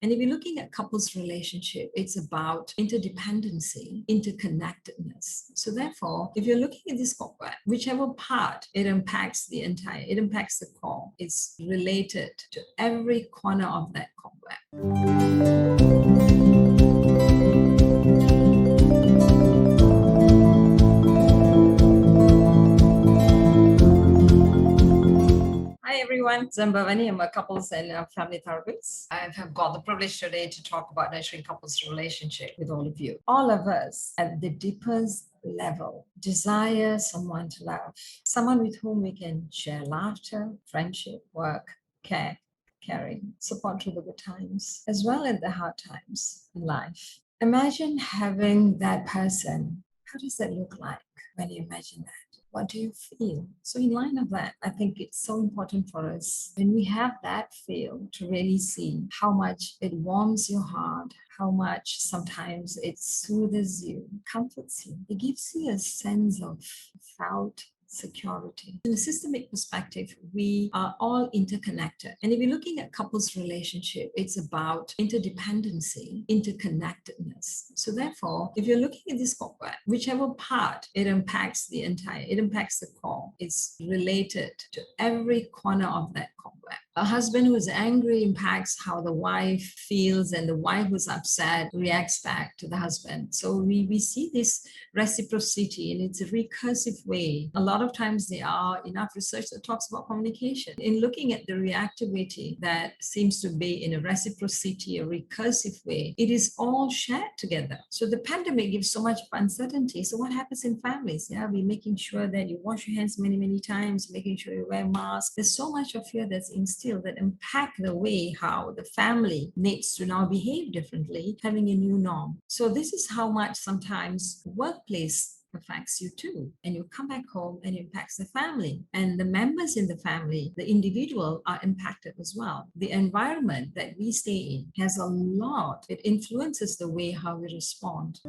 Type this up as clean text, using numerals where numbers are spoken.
And if you're looking at couples relationship, it's about interdependency, interconnectedness. So therefore, if you're looking at this cobweb, whichever part it impacts it impacts the core, it's related to every corner of that cobweb. Hi everyone, I'm Bhavani. I'm a couples and family therapist. I have got the privilege today to talk about nurturing couples relationship with all of you. All of us at the deepest level desire someone to love, someone with whom we can share laughter, friendship, work, care, caring, support through the good times, as well as the hard times in life. Imagine having that person. How does that look like when you imagine that? What do you feel? So in line of that, I think it's so important for us when we have that feel to really see how much it warms your heart, how much sometimes it soothes you, comforts you. It gives you a sense of felt security. In a systemic perspective, we are all interconnected. And if you're looking at couples relationship, it's about interdependency, interconnectedness. So therefore, if you're looking at this cobweb, whichever part it impacts the core, it's related to every corner of that cobweb. A husband who is angry impacts how the wife feels, and the wife who's upset reacts back to the husband. So we see this reciprocity, and it's a recursive way. A lot of times there are enough research that talks about communication. In looking at the reactivity that seems to be in a reciprocity, a recursive way, it is all shared together. So the pandemic gives so much uncertainty. So what happens in families? Yeah, we're making sure that you wash your hands many, many times, making sure you wear masks. There's so much of fear that's instilled that impact the way how the family needs to now behave differently, having a new norm. So this is how much sometimes workplace affects you too. And you come back home and it impacts the family. And the members in the family, the individual, are impacted as well. The environment that we stay in has a lot. It influences the way how we respond.